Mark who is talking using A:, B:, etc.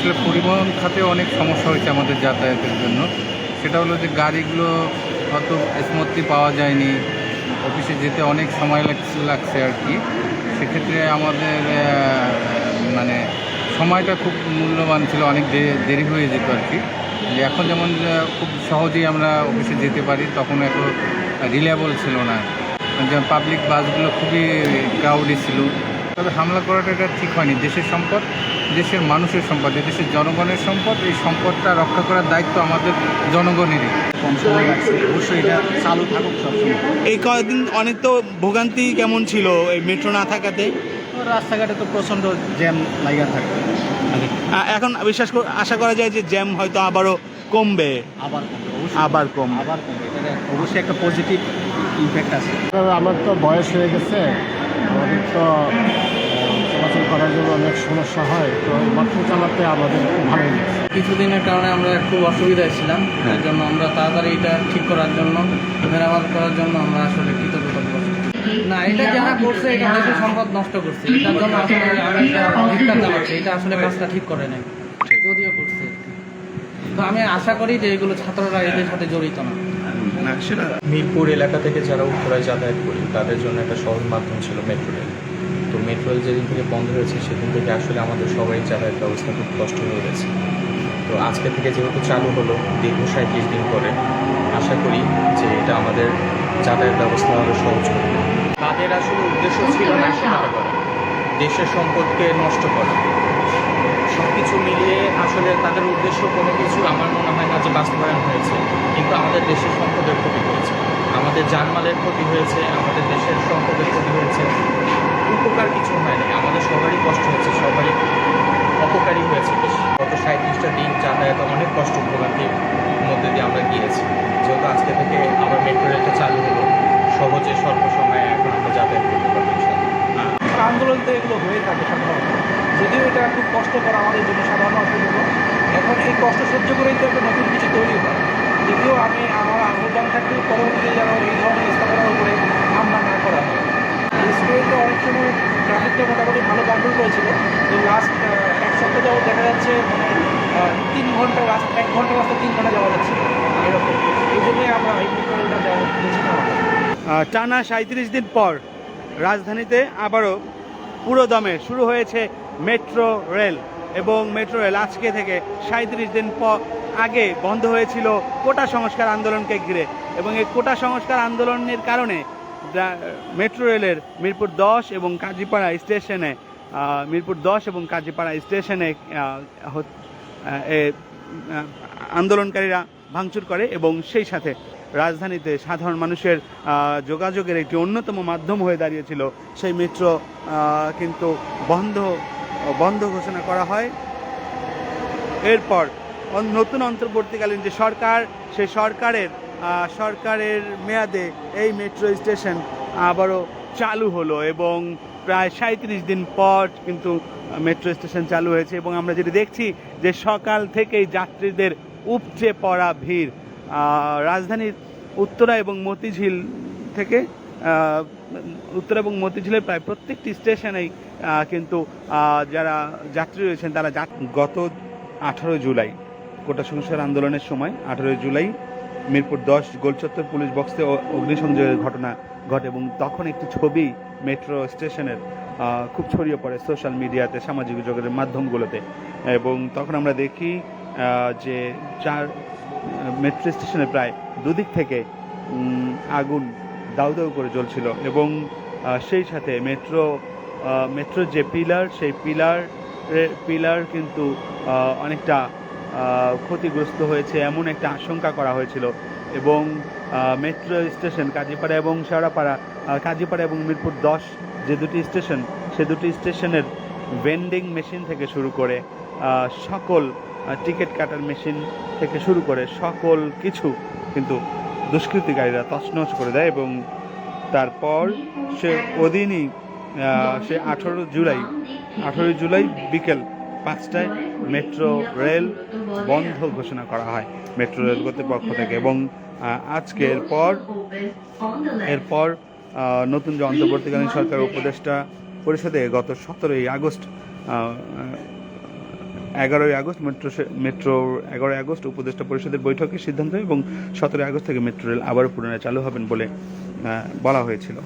A: আসলে পরিবহন খাতে অনেক সমস্যা হয়েছে আমাদের যাতায়াতের জন্য। সেটা হলো যে গাড়িগুলো অত স্মুথলি পাওয়া যায়নি, অফিসে যেতে অনেক সময় লাগছে আর কি। সেক্ষেত্রে আমাদের মানে সময়টা খুব মূল্যবান ছিল, অনেক দেরি হয়ে যেত আর কি। যে এখন যেমন খুব সহজেই আমরা অফিসে যেতে পারি, তখন এত রিলায়েবল ছিল না। যেমন পাবলিক বাসগুলো খুবই ক্রাউডি ছিল। তবে হামলা করাটা এটা ঠিক হয়নি। দেশের সম্পদ, দেশের মানুষের সম্পদ, দেশের জনগণের সম্পদ। এই সম্পদটা রক্ষা করার দায়িত্ব আমাদের জনগণেরই।
B: কম সময় লাগছে, অবশ্যই এটা চালু থাকুক সবসময়।
C: এই কয়েকদিন অনেক তো ভোগান্তি কেমন ছিল এই মেট্রো না থাকাতে?
B: রাস্তাঘাটে তো প্রচণ্ড জ্যাম লাগা থাকে।
C: এখন আশা করা যায় যে জ্যাম হয়তো আবারও কমবে।
B: আবার কমবে। এটা অবশ্যই একটা পজিটিভ ইমপ্যাক্ট আছে।
D: আমার তো বয়স হয়ে গেছে, আমাদের তো চলাচল করার জন্য অনেক সমস্যা হয়, তো মেট্রো চালাতে আমাদের খুব ভালোই লাগছে।
E: কিছুদিনের কারণে আমরা খুব অসুবিধায় ছিলাম, এর জন্য আমরা তাড়াতাড়ি এটা ঠিক করার জন্য, মেরামত করার জন্য আমরা আসলে কৃতজ্ঞতা করছি। না, এটা যারা করছে এটা দেশের সম্পদ নষ্ট করছে, এটার জন্য আসলে আমি এটা ধিক্কার জানাচ্ছি। এটা আসলে কাজটা ঠিক করে নাই, যদিও করছে। তো আমি আশা করি যে এগুলো ছাত্ররা এদের সাথে জড়িত না।
F: মিরপুর এলাকা থেকে যারা উত্তরায় যাতায়াত করি তাদের জন্য একটা সহজ মাধ্যম ছিল মেট্রো রেল। তো মেট্রো রেল যেদিন থেকে বন্ধ হয়েছে সেদিন থেকে আসলে আমাদের সবাই যাতায়াত ব্যবস্থা খুব কষ্ট হয়ে গেছে। তো আজকে থেকে যেহেতু চালু হলো দীর্ঘ 37 দিন পরে, আশা করি যে এটা আমাদের যাতায়াত ব্যবস্থা আরও সহজ করবে। তাদের আসলে উদ্দেশ্য ছিল ন্যাশনাল করা, দেশের সম্পদকে নষ্ট করা। সব কিছু মিলিয়ে আসলে তাদের উদ্দেশ্য কোনো কিছু আমার মনে হয় না যে বাস্তবায়ন হয়েছে, কিন্তু আমাদের দেশের সম্পদের ক্ষতি হয়েছে, আমাদের জানমালের ক্ষতি হয়েছে, আমাদের দেশের সম্পদের ক্ষতি হয়েছে। উপকার কিছু হয়নি, আমাদের সবারই কষ্ট হয়েছে, সবারই অপকারী হয়েছে বেশি। গত 37টা দিন যাতায়াত অনেক কষ্ট ভোগান্তির মধ্যে দিয়ে আমরা গিয়েছি। যেহেতু আজকে থেকে আবার মেট্রো রেলটা চালু হলো, সহজে স্বল্প সময়ে এখন আমরা যাতায়াত করতে পারবো ইনশাআল্লাহ।
G: আন্দোলন তো এগুলো হয়ে থাকে সাধারণত, যদিও এটা খুব কষ্টকর আমাদের জন্য সাধারণ মানুষের জন্য। এখন এই কষ্ট সহ্য করেই তো একটা নতুন কিছু তৈরি হয়। যদিও আমি আমার আহ্বান থাকতে পরবর্তীতে যেন এই ধরনের স্থাপনার উপরে হামলা না করা হয়। স্কুলে অনেক সময় ট্রাফিকটা মোটামুটি ভালো কন্ট্রোল করেছিল, তো লাস্ট এক সপ্তাহ যাবত দেখা যাচ্ছে মানে 3 ঘন্টা রাস্তা, 1 ঘন্টা রাস্তা 3 ঘন্টা যাওয়া যাচ্ছে এরকম। এই জন্যই আমরা এই মেট্রোটা বেছে নেওয়া হয়।
C: টানা 37 দিন পর রাজধানীতে আবারও পুরো দমে শুরু হয়েছে মেট্রো রেল, এবং মেট্রো রেল আজকে থেকে 37 দিন আগে বন্ধ হয়েছিল কোটা সংস্কার আন্দোলনকে ঘিরে, এবং এই কোটা সংস্কার আন্দোলনের কারণে মেট্রো রেলের মিরপুর 10 এবং কাজীপাড়া স্টেশনে আন্দোলনকারীরা ভাঙচুর করে, এবং সেই সাথে রাজধানীতে সাধারণ মানুষের যোগাযোগের একটি অন্যতম মাধ্যম হয়ে দাঁড়িয়েছিল সেই মেট্রো কিন্তু বন্ধ ঘোষণা করা হয়। এরপর নতুন অন্তর্বর্তীকালীন যে সরকার, সেই সরকারের মেয়াদে এই মেট্রো স্টেশন আবারও চালু হলো, এবং প্রায় 37 দিন পর কিন্তু মেট্রো স্টেশন চালু হয়েছে। এবং আমরা যেটি দেখছি যে সকাল থেকেই যাত্রীদের উপচে পড়া ভিড় রাজধানীর উত্তরা এবং মতিঝিলের প্রায় প্রত্যেকটি স্টেশনেই কিন্তু যারা যাত্রী রয়েছেন তারা গত 18 জুলাই কোটা সংস্কার আন্দোলনের সময় 18 জুলাই মিরপুর 10 গোলচত্বর পুলিশ বক্সে অগ্নিসংযোগের ঘটনা ঘটে, এবং তখন একটি ছবি মেট্রো স্টেশনের খুব ছড়িয়ে পড়ে সোশ্যাল মিডিয়াতে, সামাজিক যোগাযোগের মাধ্যমগুলোতে। এবং তখন আমরা দেখি যে মেট্রো স্টেশনে প্রায় দুদিক থেকে আগুন দাউ দাউ করে জ্বলছিল, এবং সেই সাথে মেট্রোর যে পিলার, সেই পিলার কিন্তু অনেকটা ক্ষতিগ্রস্ত হয়েছে এমন একটা আশঙ্কা করা হয়েছিল। এবং মেট্রো স্টেশন কাজীপাড়া এবং মিরপুর 10 যে দুটি স্টেশন, সে দুটি স্টেশনের ভেন্ডিং মেশিন থেকে শুরু করে সকল টিকিট কাটার মেশিন থেকে শুরু করে সকল কিছু কিন্তু দুষ্কৃতিকারীরা তছনছ করে দেয়। এবং তারপর ওদিনই 18 জুলাই বিকেল 5টায় মেট্রো রেল বন্ধ ঘোষণা করা হয় মেট্রো রেল কর্তৃপক্ষ থেকে। এবং আজকে এরপর নতুন যে অন্তর্বর্তীকালীন সরকার উপদেষ্টা পরিষদে গত 17 আগস্ট 11ই আগস্ট মেট্রোর 11ই আগস্ট উপদেষ্টা পরিষদের বৈঠকে সিদ্ধান্ত এবং 17ই আগস্ট থেকে মেট্রো রেল আবারও পুনরায় চালু হবেন বলে বলা হয়েছিল।